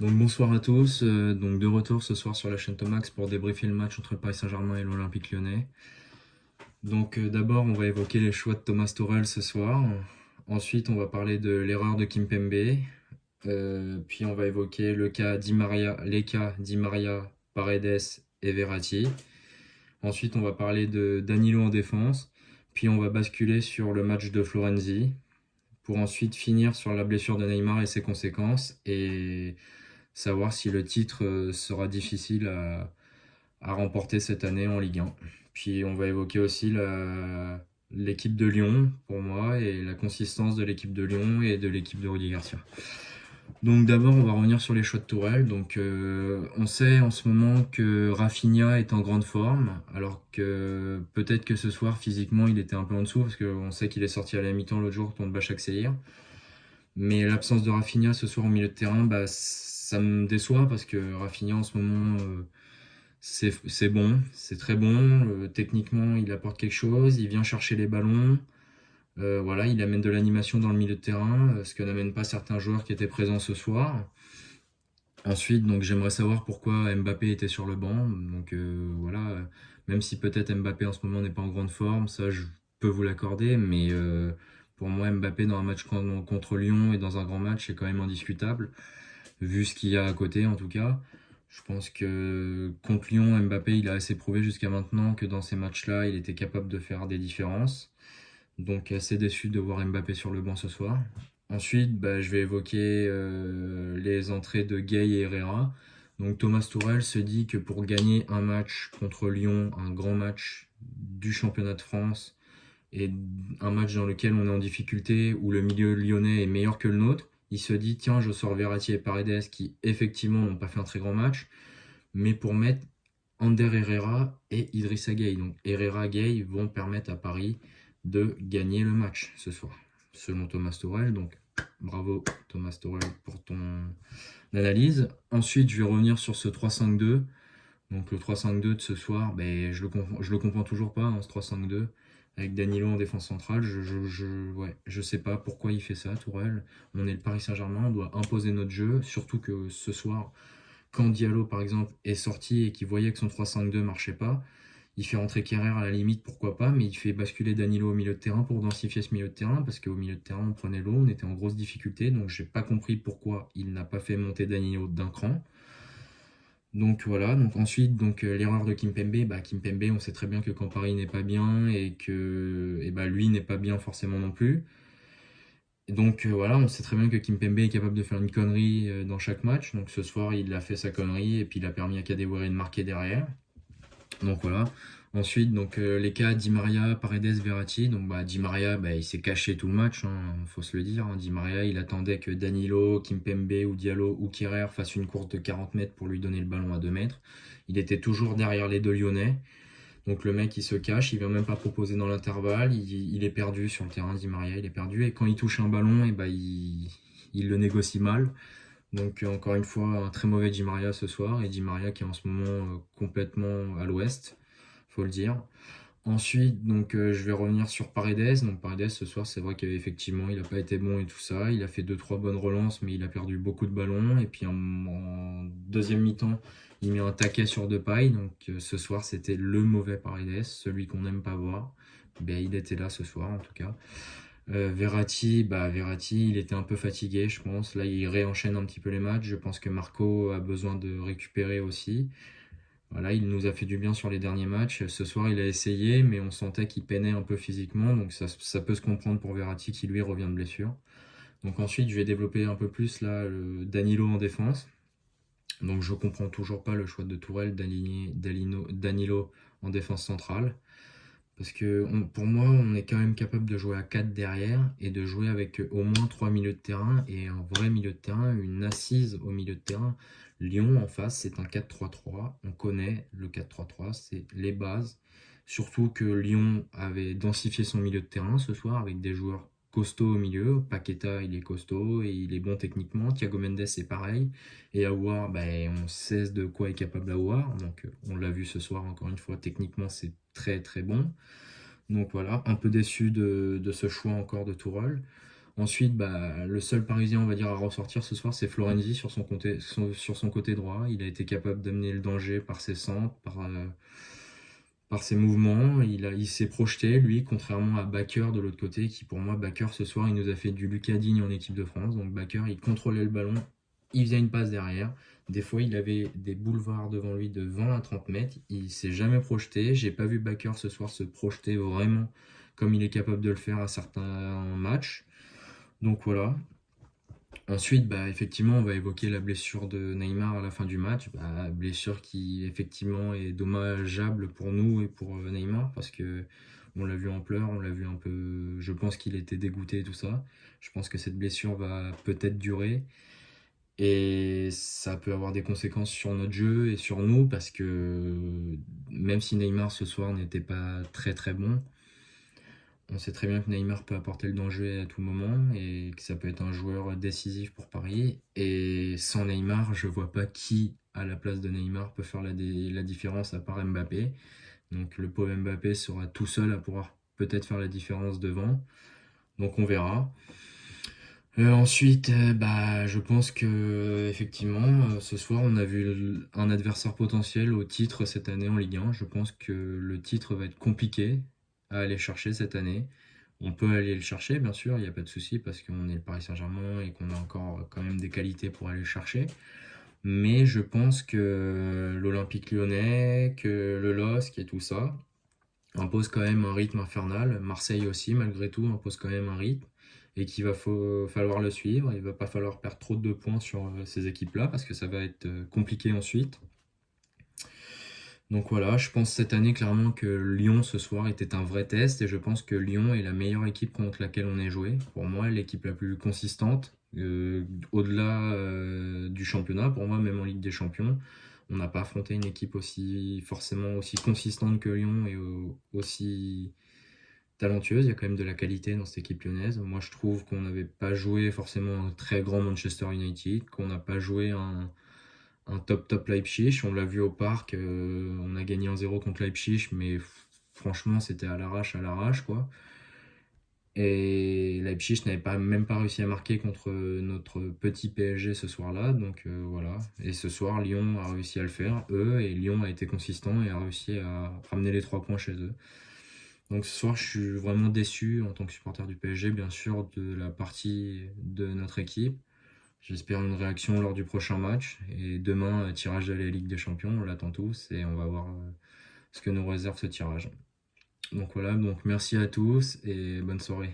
Donc bonsoir à tous, donc de retour ce soir sur la chaîne Tomax pour débriefer le match entre le Paris Saint-Germain et l'Olympique Lyonnais. Donc d'abord on va évoquer les choix de Thomas Tuchel ce soir. Ensuite on va parler de l'erreur de Kimpembe. Puis on va évoquer les cas Di Maria, Paredes et Verratti. Ensuite on va parler de Danilo en défense. Puis on va basculer sur le match de Florenzi pour ensuite finir sur la blessure de Neymar et ses conséquences et savoir si le titre sera difficile à remporter cette année en Ligue 1. Puis on va évoquer aussi l'équipe de Lyon pour moi et la consistance de l'équipe de Lyon et de l'équipe de Rudy Garcia. Donc d'abord on va revenir sur les choix de Tourelle. Donc on sait en ce moment que Rafinha est en grande forme, alors que peut-être que ce soir physiquement il était un peu en dessous parce qu'on sait qu'il est sorti à la mi-temps l'autre jour contre Başakşehir. Mais l'absence de Rafinha ce soir au milieu de terrain, bah, ça me déçoit parce que Rafinha en ce moment, c'est bon, c'est très bon. Techniquement, il apporte quelque chose, il vient chercher les ballons. Voilà, il amène de l'animation dans le milieu de terrain, ce que n'amènent pas certains joueurs qui étaient présents ce soir. Ensuite, donc j'aimerais savoir pourquoi Mbappé était sur le banc. Donc voilà, même si peut-être Mbappé en ce moment n'est pas en grande forme, ça je peux vous l'accorder, mais pour moi Mbappé dans un match contre Lyon et dans un grand match c'est quand même indiscutable, vu ce qu'il y a à côté en tout cas. Je pense que contre Lyon, Mbappé il a assez prouvé jusqu'à maintenant que dans ces matchs-là il était capable de faire des différences. Donc assez déçu de voir Mbappé sur le banc ce soir. Ensuite, bah, je vais évoquer les entrées de Gay et Herrera. Donc Thomas Tuchel se dit que pour gagner un match contre Lyon, un grand match du championnat de France, et un match dans lequel on est en difficulté, où le milieu lyonnais est meilleur que le nôtre, il se dit tiens, je sors Verratti et Paredes qui effectivement n'ont pas fait un très grand match, mais pour mettre Ander Herrera et Idrissa Gueye. Donc Herrera Gueye vont permettre à Paris de gagner le match ce soir, selon Thomas Tuchel. Donc bravo Thomas Tuchel pour ton analyse. Ensuite, je vais revenir sur ce 3-5-2. Donc le 3-5-2 de ce soir, ben, je le comprends toujours pas, hein, ce 3-5-2. Avec Danilo en défense centrale, ouais, je sais pas pourquoi il fait ça, Tourelle. On est le Paris Saint-Germain, on doit imposer notre jeu, surtout que ce soir, quand Diallo par exemple est sorti et qu'il voyait que son 3-5-2 marchait pas, il fait rentrer Kerrer à la limite, pourquoi pas, mais il fait basculer Danilo au milieu de terrain pour densifier ce milieu de terrain, parce qu'au milieu de terrain on prenait l'eau, on était en grosse difficulté, donc j'ai pas compris pourquoi il n'a pas fait monter Danilo d'un cran. Donc voilà, donc ensuite l'erreur de Kimpembe, bah Kimpembe on sait très bien que quand Paris n'est pas bien et que bah, lui n'est pas bien forcément non plus. Et donc voilà, on sait très bien que Kimpembe est capable de faire une connerie dans chaque match. Donc ce soir il a fait sa connerie et puis il a permis à Kadewere de marquer derrière. Donc voilà. Ensuite, les cas Di Maria, Paredes, Verratti. Donc bah, Di Maria, bah, il s'est caché tout le match, hein, faut se le dire. Hein. Di Maria, il attendait que Danilo, Kimpembe ou Diallo ou Kerrer fassent une course de 40 mètres pour lui donner le ballon à 2 mètres. Il était toujours derrière les deux Lyonnais. Donc le mec, il se cache, il vient même pas proposer dans l'intervalle. Il est perdu sur le terrain, Di Maria, il est perdu. Et quand il touche un ballon, et bah, il le négocie mal. Donc encore une fois, un très mauvais Di Maria ce soir. Et Di Maria qui est en ce moment complètement à l'ouest, faut le dire. Ensuite, je vais revenir sur Paredes. Donc Paredes ce soir, c'est vrai qu'effectivement, il n'a pas été bon et tout ça. Il a fait deux trois bonnes relances, mais il a perdu beaucoup de ballons. Et puis en deuxième mi-temps, il met un taquet sur Depay. Donc ce soir, c'était le mauvais Paredes, celui qu'on n'aime pas voir. Ben, il était là ce soir en tout cas. Verratti, il était un peu fatigué, je pense. Là, il réenchaîne un petit peu les matchs. Je pense que Marco a besoin de récupérer aussi. Voilà, il nous a fait du bien sur les derniers matchs. Ce soir, il a essayé, mais on sentait qu'il peinait un peu physiquement. Donc ça peut se comprendre pour Verratti qui lui revient de blessure. Donc ensuite, je vais développer un peu plus là Danilo en défense. Donc je comprends toujours pas le choix de Tourelle d'aligner Danilo en défense centrale. Parce que pour moi, on est quand même capable de jouer à 4 derrière et de jouer avec au moins 3 milieux de terrain et un vrai milieu de terrain, une assise au milieu de terrain. Lyon en face, c'est un 4-3-3. On connaît le 4-3-3, c'est les bases. Surtout que Lyon avait densifié son milieu de terrain ce soir avec des joueurs costauds au milieu. Paqueta, il est costaud et il est bon techniquement. Thiago Mendes, c'est pareil. Et Aouar, on sait de quoi est capable Aouar. Donc on l'a vu ce soir encore une fois. Techniquement, c'est très très bon. Donc voilà, un peu déçu de ce choix encore de Tourelle. Ensuite, bah, le seul Parisien, on va dire, à ressortir ce soir, c'est Florenzi sur son côté droit. Il a été capable d'amener le danger par ses centres, par ses mouvements. Il s'est projeté, lui, contrairement à Bakker de l'autre côté, qui pour moi, Bakker ce soir, il nous a fait du Lucas Digne en équipe de France. Donc Bakker, il contrôlait le ballon, il faisait une passe derrière. Des fois, il avait des boulevards devant lui de 20 à 30 mètres. Il s'est jamais projeté. J'ai pas vu Bakker ce soir se projeter vraiment comme il est capable de le faire à certains matchs. Donc voilà. Ensuite, bah, effectivement, on va évoquer la blessure de Neymar à la fin du match. Bah, blessure qui, effectivement, est dommageable pour nous et pour Neymar parce que on l'a vu en pleurs, on l'a vu un peu. Je pense qu'il était dégoûté et tout ça. Je pense que cette blessure va peut-être durer et ça peut avoir des conséquences sur notre jeu et sur nous parce que même si Neymar ce soir n'était pas très très bon, on sait très bien que Neymar peut apporter le danger à tout moment et que ça peut être un joueur décisif pour Paris. Et sans Neymar, je vois pas qui, à la place de Neymar, peut faire la différence à part Mbappé. Donc le pauvre Mbappé sera tout seul à pouvoir peut-être faire la différence devant. Donc on verra. Ensuite, bah, je pense que effectivement, ce soir, on a vu un adversaire potentiel au titre cette année en Ligue 1. Je pense que le titre va être compliqué à aller chercher cette année. On peut aller le chercher, bien sûr, il n'y a pas de souci, parce qu'on est le Paris Saint-Germain et qu'on a encore quand même des qualités pour aller le chercher. Mais je pense que l'Olympique Lyonnais, que le LOSC et tout ça impose quand même un rythme infernal. Marseille aussi, malgré tout, impose quand même un rythme et qu'il falloir le suivre. Il va pas falloir perdre trop de points sur ces équipes-là parce que ça va être compliqué ensuite. Donc voilà, je pense cette année clairement que Lyon ce soir était un vrai test et je pense que Lyon est la meilleure équipe contre laquelle on ait joué. Pour moi, l'équipe la plus consistante, au-delà du championnat, pour moi, même en Ligue des Champions. On n'a pas affronté une équipe forcément aussi consistante que Lyon et aussi talentueuse. Il y a quand même de la qualité dans cette équipe lyonnaise. Moi, je trouve qu'on n'avait pas joué forcément un très grand Manchester United, qu'on n'a pas joué un top Leipzig. On l'a vu au parc, on a gagné 1-0 contre Leipzig, mais franchement, c'était à l'arrache, quoi. Et Leipzig n'avait même pas réussi à marquer contre notre petit PSG ce soir-là. Donc voilà. Et ce soir, Lyon a réussi à le faire, eux, et Lyon a été consistant et a réussi à ramener les 3 points chez eux. Donc ce soir, je suis vraiment déçu en tant que supporter du PSG, bien sûr, de la partie de notre équipe. J'espère une réaction lors du prochain match. Et demain, tirage de la Ligue des Champions, on l'attend tous et on va voir ce que nous réserve ce tirage. Donc voilà, donc merci à tous et bonne soirée.